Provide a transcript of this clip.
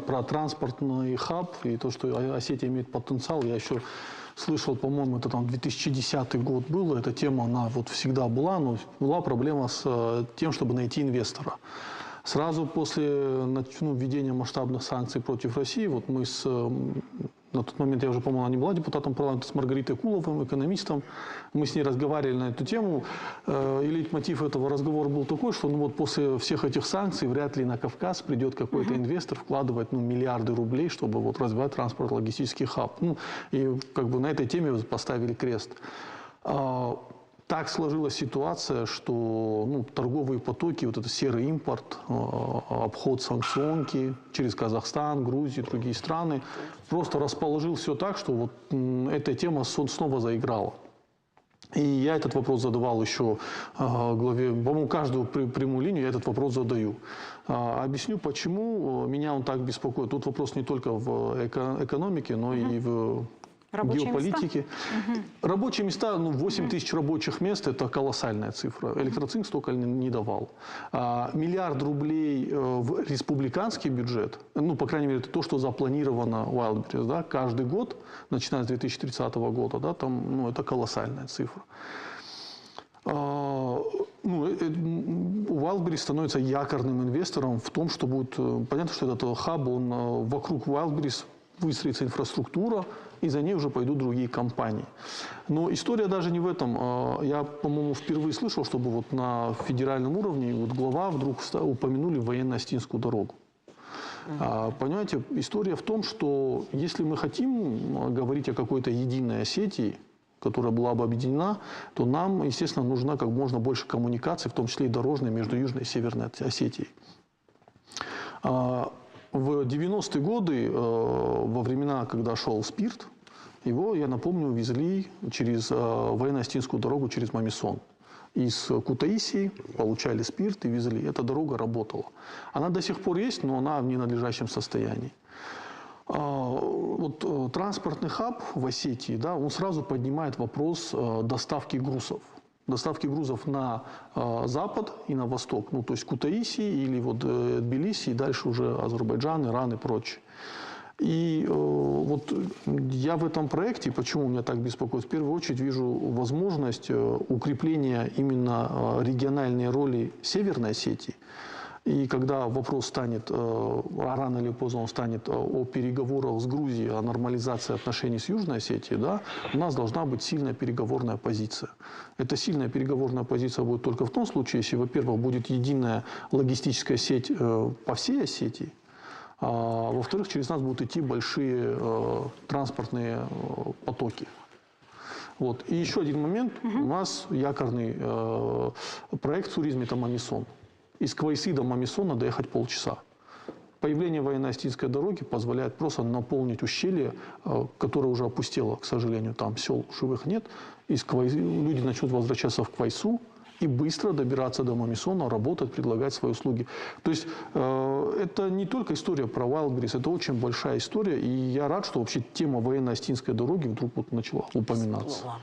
про транспортный хаб и то, что Осетия имеет потенциал, я еще слышал, по-моему, это там 2010 год был, эта тема, она вот всегда была, но была проблема с тем, чтобы найти инвестора. Сразу после введения масштабных санкций против России, вот мы на тот момент, я уже, по-моему, она не была депутатом парламента, с Маргаритой Куловым, экономистом, мы с ней разговаривали на эту тему, и лейтмотив этого разговора был такой, что вот после всех этих санкций вряд ли на Кавказ придет какой-то инвестор вкладывать миллиарды рублей, чтобы вот развивать транспортно-логистический хаб. И как бы на этой теме поставили крест. Так сложилась ситуация, что торговые потоки, вот это серый импорт, обход санкционки через Казахстан, Грузию, другие страны, просто расположил все так, что вот эта тема снова заиграла. И я этот вопрос задавал еще главе, по-моему, каждую прямую линию я этот вопрос задаю. Объясню, почему меня он так беспокоит. Тут вопрос не только в экономике, но и в геополитики. Рабочие места, 8 тысяч рабочих мест – это колоссальная цифра. Электроцинк столько не давал. Миллиард рублей в республиканский бюджет, по крайней мере, это то, что запланировано Wildberries, да, каждый год, начиная с 2030 года, да, там, это колоссальная цифра. Wildberries становится якорным инвестором в том, что будет, понятно, что этот хаб, вокруг Wildberries выстроится инфраструктура, и за ней уже пойдут другие компании. Но история даже не в этом. Я, по-моему, впервые слышал, чтобы вот на федеральном уровне глава вдруг упомянули военно-Остинскую дорогу. Понимаете, история в том, что если мы хотим говорить о какой-то единой Осетии, которая была бы объединена, то нам, естественно, нужна как можно больше коммуникаций, в том числе и дорожной, между Южной и Северной Осетией. В 90-е годы, во времена, когда шел спирт, его, я напомню, везли через военно-Остинскую дорогу через Мамисон. Из Кутаисии получали спирт и везли. Эта дорога работала. Она до сих пор есть, но она в ненадлежащем состоянии. Вот транспортный хаб в Осетии, да, он сразу поднимает вопрос доставки грузов. Доставки грузов на запад и на восток, то есть Кутаиси или вот Тбилиси, и дальше уже Азербайджан, Иран и прочее. И вот я в этом проекте, почему меня так беспокоит, в первую очередь вижу возможность укрепления именно региональной роли Северной Осетии. И когда вопрос станет, рано или поздно он станет о переговорах с Грузией, о нормализации отношений с Южной Осетией, да, у нас должна быть сильная переговорная позиция. Эта сильная переговорная позиция будет только в том случае, если, во-первых, будет единая логистическая сеть по всей Осетии, а во-вторых, через нас будут идти большие транспортные потоки. Вот. И еще один момент. У нас якорный проект в туризме – это Мамисон. Из Квайсы до Мамисона доехать полчаса. Появление военно-Остинской дороги позволяет просто наполнить ущелье, которое уже опустело, к сожалению, там сел живых нет. Из Квайсы люди начнут возвращаться в Квайсу и быстро добираться до Мамисона, работать, предлагать свои услуги. То есть это не только история про Wildberries, это очень большая история. И я рад, что вообще тема военно-Остинской дороги вдруг начала упоминаться.